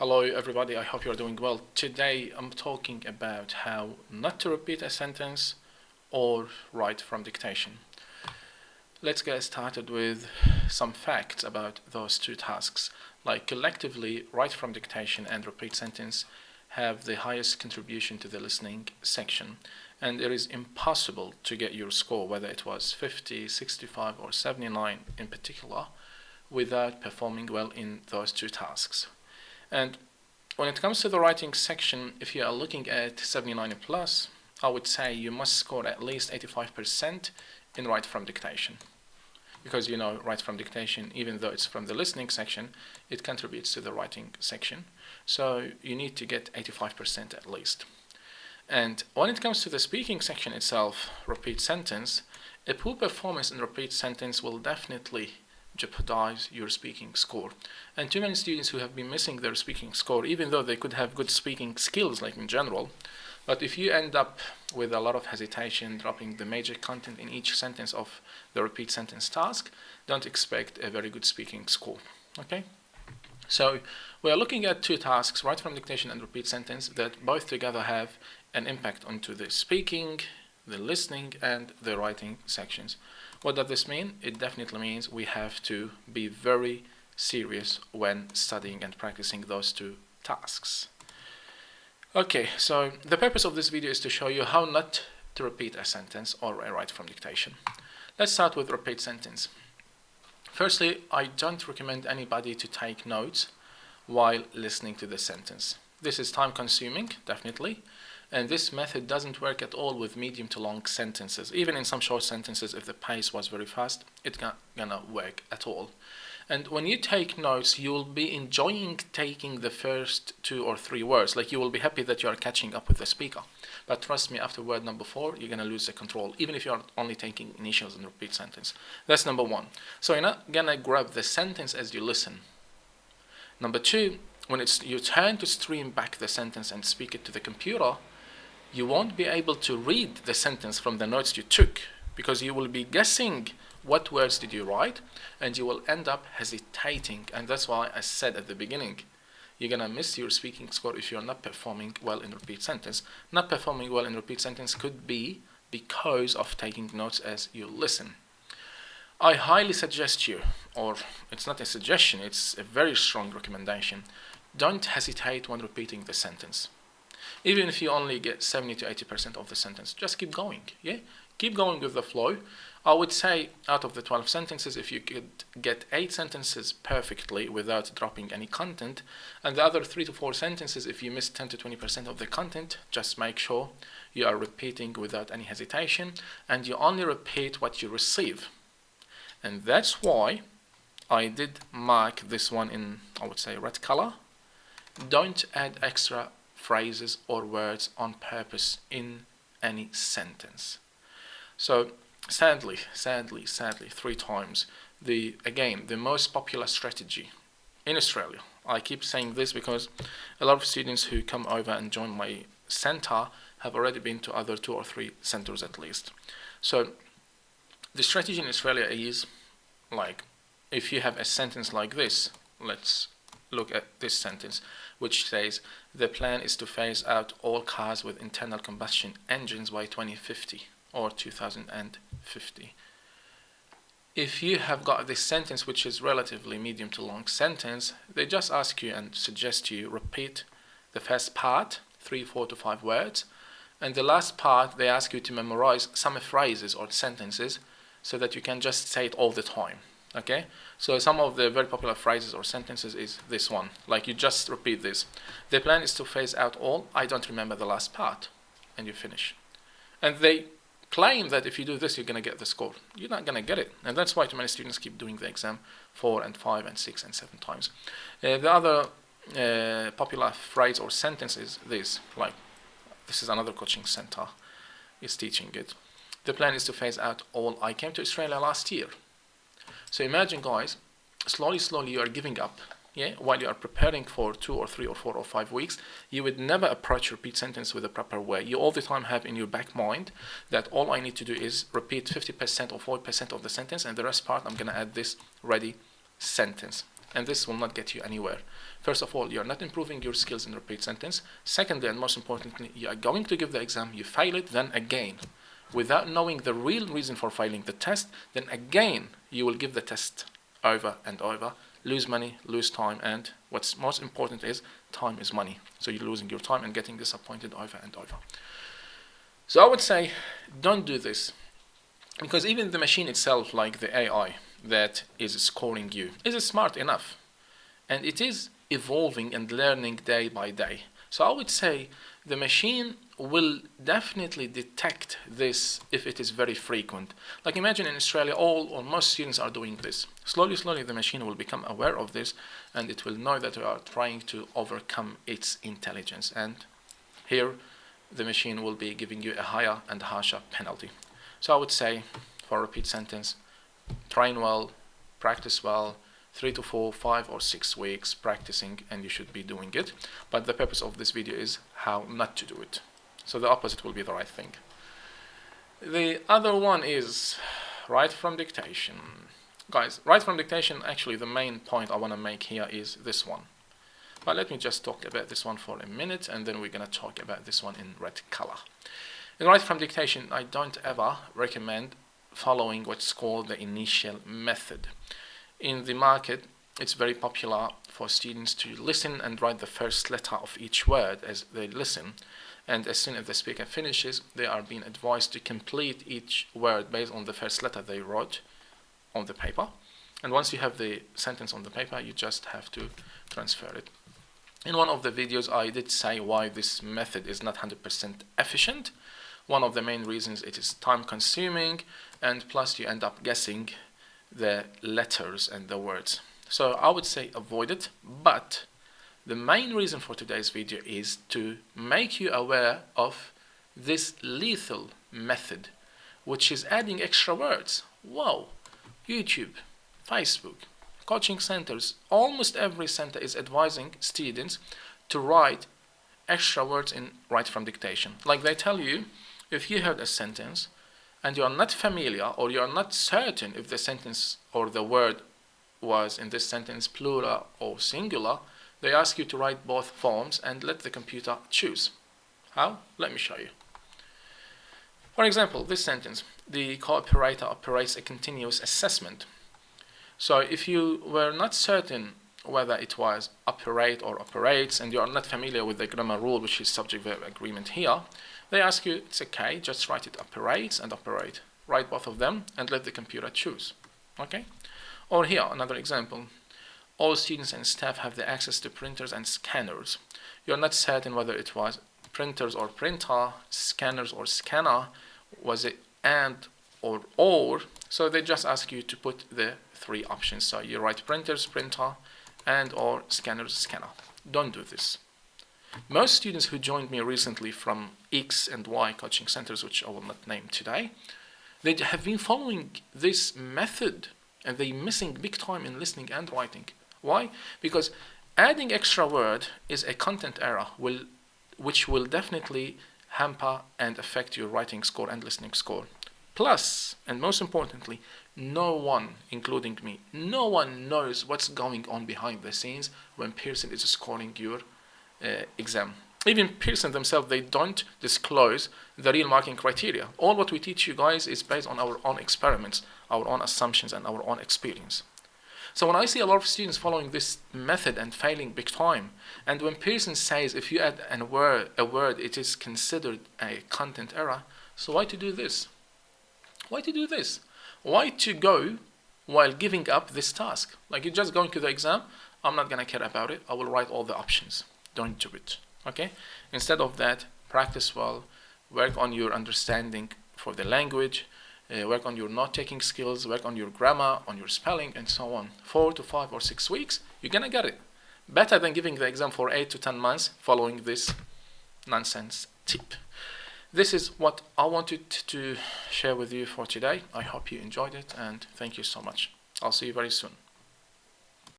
Hello everybody, I hope you're doing well. Today I'm talking about how not to repeat a sentence or write from dictation. Let's get started with some facts about those two tasks. Like collectively, write from dictation and repeat sentence have the highest contribution to the listening section, and it is impossible to get your score, whether it was 50, 65 or 79 in particular, without performing well in those two tasks. And when it comes to the writing section, if you are looking at 79 plus, I would say you must score at least 85% in write from dictation. Because write from dictation, even though it's from the listening section, it contributes to the writing section. So you need to get 85% at least. And when it comes to the speaking section itself, repeat sentence, a poor performance in repeat sentence will definitely jeopardize your speaking score. And too many students who have been missing their speaking score, even though they could have good speaking skills like in general, but if you end up with a lot of hesitation, dropping the major content in each sentence of the repeat sentence task, don't expect a very good speaking score. Okay? So we are looking at two tasks, write from dictation and repeat sentence, that both together have an impact onto the speaking, the listening, and the writing sections. What does this mean? It definitely means we have to be very serious when studying and practicing those two tasks. Okay, so the purpose of this video is to show you how not to repeat a sentence or a write from dictation. Let's start with repeat sentence. Firstly, I don't recommend anybody to take notes while listening to the sentence. This is time consuming, definitely. And this method doesn't work at all with medium to long sentences. Even in some short sentences, if the pace was very fast, it's not gonna work at all. And when you take notes, you will be enjoying taking the first 2 or 3 words. Like you will be happy that you are catching up with the speaker. But trust me, after word number 4, you're gonna lose the control, even if you are only taking initials and repeat sentence. That's number 1. So you're not gonna grab the sentence as you listen. Number 2, when it's your turn to stream back the sentence and speak it to the computer, you won't be able to read the sentence from the notes you took, because you will be guessing what words did you write, and you will end up hesitating. And that's why I said at the beginning, you're gonna miss your speaking score if you're not performing well in repeat sentence. Not performing well in repeat sentence could be because of taking notes as you listen. I highly suggest you, or it's not a suggestion, it's a very strong recommendation, don't hesitate when repeating the sentence. Even if you only get 70 to 80% of the sentence, just keep going, yeah? Keep going with the flow. I would say out of the 12 sentences, if you could get 8 sentences perfectly without dropping any content, and the other 3 to 4 sentences, if you miss 10 to 20% of the content, just make sure you are repeating without any hesitation, and you only repeat what you receive. And that's why I did mark this one in, I would say, red color. Don't add extra phrases or words on purpose in any sentence. So sadly, 3 times, the most popular strategy in Australia, I keep saying this because a lot of students who come over and join my center have already been to other 2 or 3 centers at least. So the strategy in Australia is, like, if you have a sentence like this, let's look at this sentence, which says the plan is to phase out all cars with internal combustion engines by 2050 or 2050. If you have got this sentence, which is relatively medium to long sentence, they just ask you and suggest you repeat the first part, 3, 4 to 5 words, and the last part they ask you to memorize some phrases or sentences so that you can just say it all the time. Okay, so some of the very popular phrases or sentences is this one, like you just repeat this. The plan is to phase out all, I don't remember the last part, and you finish. And they claim that if you do this, you're going to get the score. You're not going to get it, and that's why too many students keep doing the exam 4 and 5 and 6 and 7 times. The other popular phrase or sentence is this, like, this is another coaching center is teaching it. The plan is to phase out all, I came to Australia last year. So imagine, guys, slowly you are giving up, yeah, while you are preparing for 2 or 3 or 4 or 5 weeks. You would never approach repeat sentence with a proper way. You all the time have in your back mind that all I need to do is repeat 50% or 40% of the sentence, and the rest part I'm going to add this ready sentence. and this will not get you anywhere. First of all, you're not improving your skills in repeat sentence. Secondly, and most importantly, you are going to give the exam, you fail it, then again, without knowing the real reason for failing the test, then again, you will give the test over and over, lose money, lose time, and what's most important is time is money. So you're losing your time and getting disappointed over and over. So I would say, don't do this. Because even the machine itself, like the AI that is scoring you, is smart enough. And it is evolving and learning day by day. So I would say the machine will definitely detect this if it is very frequent. Like imagine in Australia, all or most students are doing this. Slowly, the machine will become aware of this, and it will know that we are trying to overcome its intelligence. And here, the machine will be giving you a higher and harsher penalty. So I would say, for a repeat sentence, train well, practice well, 3 to 4, 5 or 6 weeks practicing, and you should be doing it. But the purpose of this video is how not to do it. So the opposite will be the right thing. The other one is write from dictation. Guys, write from dictation, actually the main point I want to make here is this one. But let me just talk about this one for a minute, and then we're going to talk about this one in red color. In write from dictation, I don't ever recommend following what's called the initial method. In the market, it's very popular for students to listen and write the first letter of each word as they listen. And as soon as the speaker finishes, they are being advised to complete each word based on the first letter they wrote on the paper. And once you have the sentence on the paper, you just have to transfer it. In one of the videos, I did say why this method is not 100% efficient. One of the main reasons, it is time consuming, and plus you end up guessing the letters and the words. So I would say avoid it, but the main reason for today's video is to make you aware of this lethal method, which is adding extra words. Wow, YouTube, Facebook, coaching centers, almost every center is advising students to write extra words in write from dictation. Like they tell you, if you heard a sentence and you are not familiar or you are not certain if the sentence or the word was in this sentence plural or singular, they ask you to write both forms and let the computer choose. How? Let me show you. For example, this sentence, the co-operator operates a continuous assessment. So if you were not certain whether it was operate or operates, and you are not familiar with the grammar rule, which is subject-verb agreement here, they ask you, it's okay, just write it operates and operate. Write both of them and let the computer choose. Okay? Or here, another example. All students and staff have the access to printers and scanners. You're not certain whether it was printers or printer, scanners or scanner, was it and or, so they just ask you to put the 3 options. So you write printers, printer, and or scanners, scanner. Don't do this. Most students who joined me recently from X and Y coaching centers, which I will not name today, they have been following this method and they're missing big time in listening and writing. Why? Because adding extra word is a content error which will definitely hamper and affect your writing score and listening score. Plus, and most importantly, no one, including me, no one knows what's going on behind the scenes when Pearson is scoring your exam. Even Pearson themselves, they don't disclose the real marking criteria. All what we teach you guys is based on our own experiments, our own assumptions, and our own experience. So when I see a lot of students following this method and failing big time, and when Pearson says if you add a word, it is considered a content error, so why to do this? Why to do this? Why to go while giving up this task? Like you're just going to the exam, I'm not going to care about it, I will write all the options. Don't do it, okay? Instead of that, practice well, work on your understanding for the language, work on your note-taking skills, work on your grammar, on your spelling, and so on. 4 to 5 or 6 weeks, you're going to get it. Better than giving the exam for 8 to 10 months following this nonsense tip. This is what I wanted to share with you for today. I hope you enjoyed it, and thank you so much. I'll see you very soon.